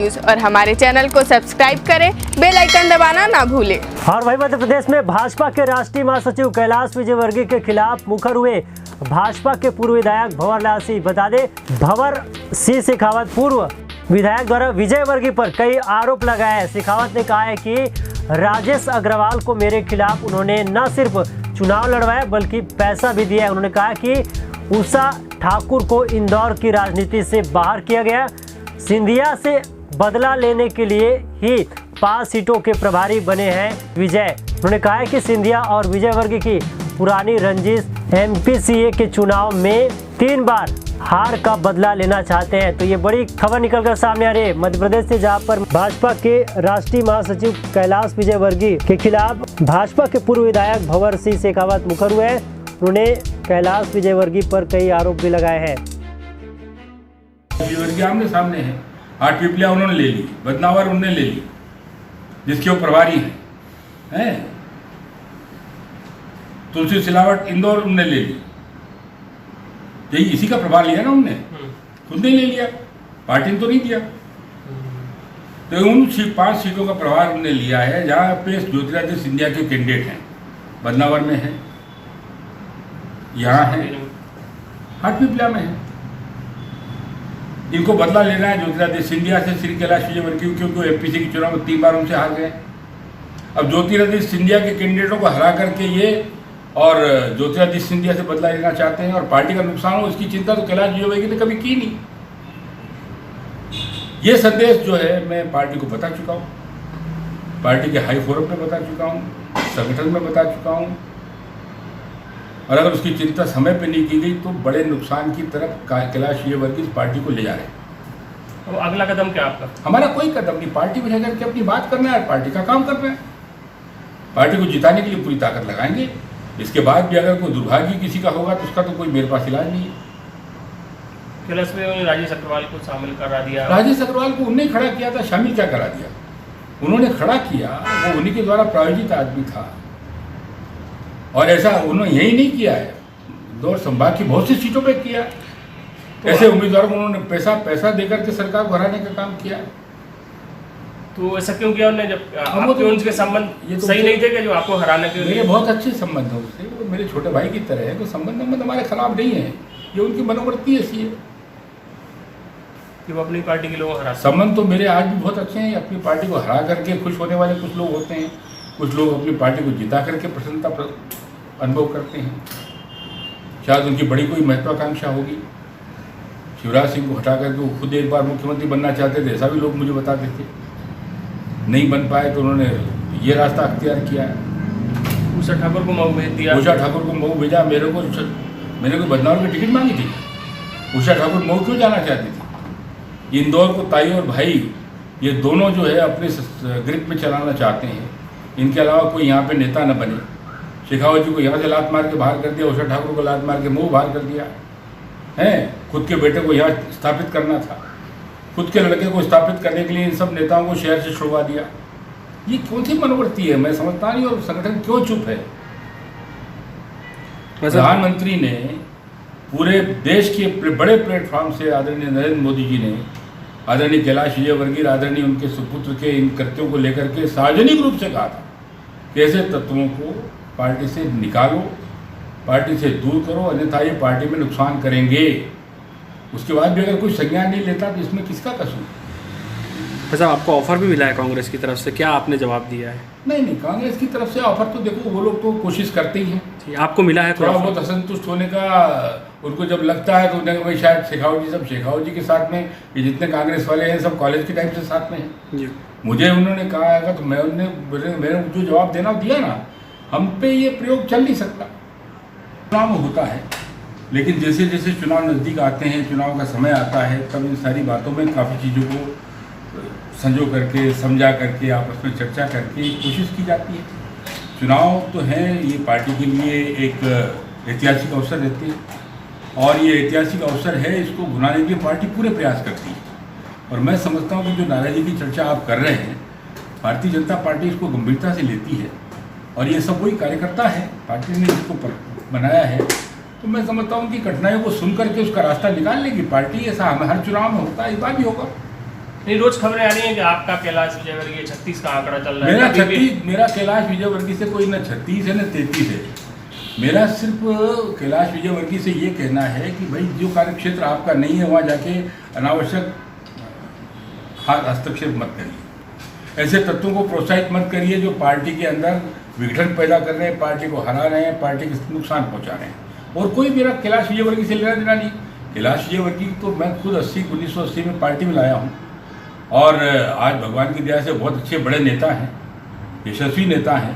और हमारे चैनल को सब्सक्राइब करें, बेल आइकन दबाना ना भूलें। और वही मध्य प्रदेश में भाजपा के राष्ट्रीय महासचिव कैलाश विजयवर्गीय के खिलाफ मुखर हुए भाजपा के पूर्व विधायक भंवर लाल सिंह। बता दें, भंवर सिंह शेखावत पूर्व विधायक द्वारा विजयवर्गीय पर कई आरोप लगाए हैं। शेखावत ने कहा है कि राजेश अग्रवाल को मेरे खिलाफ उन्होंने न सिर्फ चुनाव लड़वाया बल्कि पैसा भी दिया है। उन्होंने कहा कि उषा ठाकुर को इंदौर की राजनीति से बाहर किया गया। सिंधिया से बदला लेने के लिए ही 5 सीटों के प्रभारी बने हैं विजय। उन्होंने कहा है कि सिंधिया और विजयवर्गीय की पुरानी रंजिश MPCA के चुनाव में 3 बार हार का बदला लेना चाहते हैं। तो ये बड़ी खबर निकलकर सामने आ रही है मध्य प्रदेश से, जहां पर भाजपा के राष्ट्रीय महासचिव कैलाश विजयवर्गीय के खिलाफ भाजपा के पूर्व विधायक भंवर सिंह शेखावत मुखर हुए हैं। उन्होंने कैलाश विजयवर्गीय पर कई आरोप भी लगाए हैं। विजयवर्गीय आमने सामने है, 8 पिपलियां उन्होंने ले ली, बदनावर उन्होंने ले ली, जिसके वो प्रभारी हैं। तुलसी सिलावट इंदौर उन्होंने ले ली, यही इसी का प्रभार लिया ना उन्होंने, खुद ने ले लिया, पार्टी ने तो नहीं दिया। तो उन 5 सीटों का प्रभार उन्होंने लिया है, जहाँ पे ज्योतिरादित्य सिंधिया के कैंडिडेट हैं। बदनावर में है, यहाँ है, 8 पिपलिया में है। इनको बदला लेना है ज्योतिरादित्य सिंधिया से, श्री कैलाश विजयवर्गीय, क्योंकि MPC के चुनाव में 3 बार उनसे हार गए। अब ज्योतिरादित्य सिंधिया के कैंडिडेटों को हरा करके ये और ज्योतिरादित्य सिंधिया से बदला लेना चाहते हैं और पार्टी का नुकसान हो, इसकी चिंता तो कैलाश विजयवर्गीय ने कभी की नहीं। ये संदेश जो है मैं पार्टी को बता चुका हूँ, पार्टी के हाई फोरम पे बता चुका हूँ, संगठन में बता चुका हूँ, और अगर उसकी चिंता समय पे नहीं की गई तो बड़े नुकसान की तरफ कैलाश विजयवर्गीय इस पार्टी को ले जा रहे हैं। तो अगला कदम क्या आपका? हमारा कोई कदम नहीं, पार्टी में रह करके अपनी बात करना है, पार्टी का काम करना है, पार्टी को जिताने के लिए पूरी ताकत लगाएंगे। इसके बाद भी अगर कोई दुर्भाग्य किसी का होगा तो उसका तो कोई मेरे पास इलाज नहीं है। कैलाश में राजेश अग्रवाल को शामिल करा दिया। राजेश अग्रवाल को उन्होंने खड़ा किया था, शामिल क्या करा दिया? उन्होंने खड़ा किया, वो उन्हीं के द्वारा प्रायोजित आदमी था। और ऐसा उन्होंने यही नहीं किया है, इंदौर संभाग की बहुत सी सीटों पे किया। ऐसे उम्मीदवारों को उन्होंने पैसा देकर के सरकार को हराने का काम किया। तो ऐसा क्यों किया उन्होंने, जब आपके उनके संबंध सही नहीं थे कि जो आपको हराने के लिए? मेरे बहुत अच्छे संबंध हैं उससे, वो मेरे छोटे भाई की तरह है। तो संबंध हमारे खिलाफ नहीं है, ये उनकी मनोवृत्ति ऐसी है कि वो अपनी पार्टी के लोगों को हरा। संबंध तो मेरे आज भी बहुत अच्छे हैं। अपनी पार्टी को हरा करके खुश होने वाले कुछ लोग होते हैं, कुछ लोग अपनी पार्टी को जिता करके प्रसन्नता अनुभव करते हैं। शायद उनकी बड़ी कोई महत्वाकांक्षा होगी, शिवराज सिंह को हटा करके वो खुद एक बार मुख्यमंत्री बनना चाहते थे, ऐसा भी लोग मुझे बताते थे। नहीं बन पाए तो उन्होंने ये रास्ता अख्तियार किया है। उषा ठाकुर को मऊ भेज दिया। उषा ठाकुर को मऊ भेजा, मैंने को बदनावर की टिकट मांगी थी। उषा ठाकुर मऊ क्यों जाना चाहती थी? इंदौर को ताई और भाई ये दोनों जो है अपने ग्रिप में चलाना चाहते हैं। इनके अलावा कोई यहाँ पे नेता न बने। शेखावत जी को यहाँ से लात मार के बाहर कर दिया, उषा ठाकुर को लात मार के मऊ बाहर कर दिया है। खुद के बेटे को यहाँ स्थापित करना था, खुद के लड़के को स्थापित करने के लिए इन सब नेताओं को शहर से छुड़वा दिया। ये कौन सी मनोवृत्ति है, मैं समझता नहीं। और संगठन क्यों चुप है? प्रधानमंत्री ने पूरे देश के बड़े प्लेटफॉर्म से आदरणीय नरेंद्र मोदी जी ने आदरणीय कैलाश विजयवर्गीय, आदरणीय उनके सुपुत्र के इन कृत्यों को लेकर के सार्वजनिक रूप से कहा था कि ऐसे तत्वों को पार्टी से निकालो, पार्टी से दूर करो, अन्यथा ये पार्टी में नुकसान करेंगे। उसके बाद भी अगर कोई संज्ञान नहीं लेता तो इसमें किसका कसूर? वैसे आपको ऑफर भी मिला है कांग्रेस की तरफ से, क्या आपने जवाब दिया है? नहीं, कांग्रेस की तरफ से ऑफर तो देखो वो लोग तो कोशिश करते ही हैं। आपको मिला है थोड़ा बहुत असंतुष्ट होने का उनको जब लगता है तो उन्हें भाई शायद शेखावत जी के साथ में, ये जितने कांग्रेस वाले हैं सब कॉलेज के टाइम से साथ में हैं जी। मुझे उन्होंने कहा है तो मैं मैंने जो जवाब देना दिया ना, हम पे ये प्रयोग चल नहीं सकता। चुनाव होता है, लेकिन जैसे जैसे चुनाव नज़दीक आते हैं, चुनाव का समय आता है, तब इन सारी बातों में काफ़ी चीज़ों को संजो करके, समझा करके, आपस में चर्चा करके कोशिश की जाती है। चुनाव तो है, ये पार्टी के लिए एक ऐतिहासिक अवसर रहते हैं और ये ऐतिहासिक अवसर है, इसको भुनाने के लिए पार्टी पूरे प्रयास करती है। और मैं समझता हूँ कि जो नाराज़गी की चर्चा आप कर रहे हैं, भारतीय जनता पार्टी इसको गंभीरता से लेती है और ये सब वही कार्यकर्ता है, पार्टी ने इसको बनाया है। तो मैं समझता हूँ कि कठिनाइयों को सुन करके उसका रास्ता निकाल लेगी पार्टी। ऐसा हर चुनाव में होता है, इस बार भी होगा। नहीं, रोज खबरें आ रही हैं कि आपका कैलाश विजयवर्गीय 36 का आंकड़ा चल रहा है। मेरा कभी भी- 36, मेरा कैलाश विजयवर्गीय से कोई न 36 है न 33 है। मेरा सिर्फ कैलाश विजयवर्गीय से ये कहना है कि भाई जो कार्यक्षेत्र आपका नहीं है वहाँ जाके अनावश्यक हस्तक्षेप मत करिए। ऐसे तत्वों को प्रोत्साहित मत करिए जो पार्टी के अंदर विघटन पैदा कर रहे हैं, पार्टी को हरा रहे हैं, पार्टी को नुकसान पहुँचा रहे हैं। और कोई मेरा कैलाश विजयवर्गीय से लेना देना नहीं। कैलाश विजयवर्गीय तो मैं खुद 1980 में पार्टी में लाया हूँ और आज भगवान की दया से बहुत अच्छे बड़े नेता हैं, यशस्वी नेता हैं,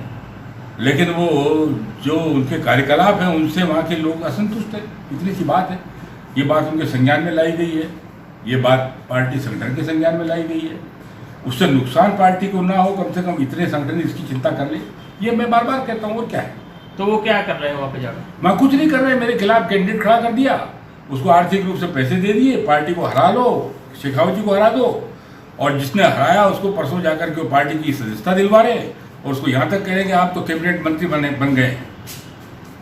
लेकिन वो जो उनके कार्यकलाप हैं उनसे वहाँ के लोग असंतुष्ट हैं। इतनी सी बात है। ये बात उनके संज्ञान में लाई गई है, ये बात पार्टी संगठन के संज्ञान में लाई गई है। उससे नुकसान पार्टी को ना हो, कम से कम इतने संगठन इसकी चिंता कर ले, ये मैं बार बार कहता हूँ। और क्या है, तो वो क्या कर रहे हैं वहाँ पे जाकर? मैं कुछ नहीं कर रहे। मेरे खिलाफ कैंडिडेट खड़ा कर दिया, उसको आर्थिक रूप से पैसे दे दिए, पार्टी को हरा लो, शेखावत जी को हरा दो, और जिसने हराया उसको परसों जाकर के पार्टी की सदस्यता दिलवा रहे और उसको यहाँ तक कह रहे हैं कि आप तो कैबिनेट मंत्री बन गए,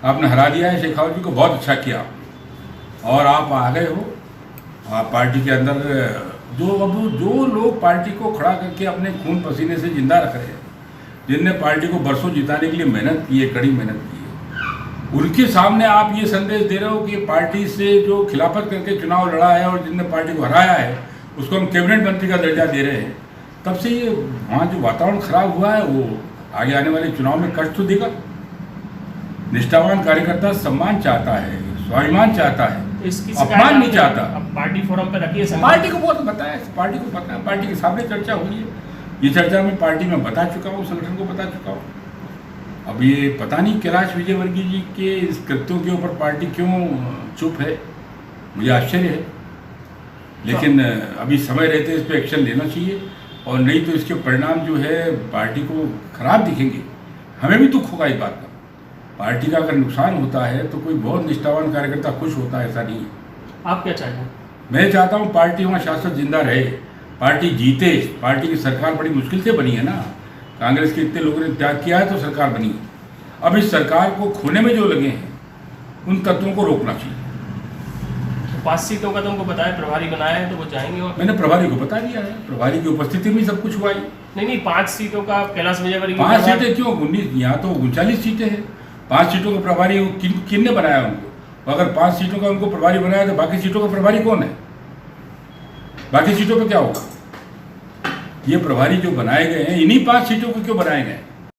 आपने हरा दिया है शेखावत जी को, बहुत अच्छा किया और आप आ गए हो। आप पार्टी के अंदर जो लोग पार्टी को खड़ा करके अपने खून पसीने से जिंदा रख रहे हैं, जिनने पार्टी को बरसों जिताने के लिए मेहनत की है, कड़ी मेहनत की है, उनके सामने आप ये संदेश दे रहे हो कि पार्टी से जो खिलाफत करके चुनाव लड़ा है और जिनने पार्टी को हराया है उसको हम कैबिनेट मंत्री का दर्जा दे रहे हैं। तब से ये वहाँ जो वातावरण खराब हुआ है वो आगे आने वाले चुनाव में कष्ट तो देगा। निष्ठावान कार्यकर्ता सम्मान चाहता है, स्वाभिमान चाहता है, इसकी अपमान नहीं चाहता। अब पार्टी फोरम पे रखिए संगठन। पार्टी को बहुत पता है, पार्टी को पता है, पार्टी के सामने चर्चा हुई है। ये चर्चा में पार्टी में बता चुका हूँ, संगठन को बता चुका हूँ। अब ये पता नहीं कैलाश विजयवर्गीय जी के इस कृत्यों के ऊपर पार्टी क्यों चुप है, मुझे आश्चर्य है। लेकिन अभी समय रहते इस पर एक्शन लेना चाहिए, और नहीं तो इसके परिणाम जो है पार्टी को खराब दिखेंगे। हमें भी दुख होगा इस बात का। पार्टी का अगर नुकसान होता है तो कोई बहुत निष्ठावान कार्यकर्ता खुश होता है, ऐसा नहीं है। आप क्या चाहेंगे? मैं चाहता हूँ पार्टी वहाँ शाश्वत जिंदा रहे, पार्टी जीते। पार्टी की सरकार बड़ी मुश्किल से बनी है ना, कांग्रेस के इतने लोगों ने त्याग किया है तो सरकार बनी। अब इस सरकार को खोने में जो लगे हैं उन तत्वों को रोकना चाहिए। 5 सीटों का तुमको बताया, प्रभारी बनाया है तो वो जाएंगे वहाँ पे? मैंने प्रभारी को बता दिया है, प्रभारी की उपस्थिति में सब कुछ हुआ है। नहीं, 5 सीटों का कैलाश विजयवर्गीय 5 सीटें क्यों, 19 यहाँ तो 39 सीटें हैं। 5 सीटों का प्रभारी किन ने बनाया उनको? अगर 5 सीटों का उनको प्रभारी बनाया तो बाकी सीटों का प्रभारी कौन है? बाकी सीटों पर क्या होगा? ये प्रभारी जो बनाए गए हैं, इन्हीं 5 सीटों को क्यों बनाए गए?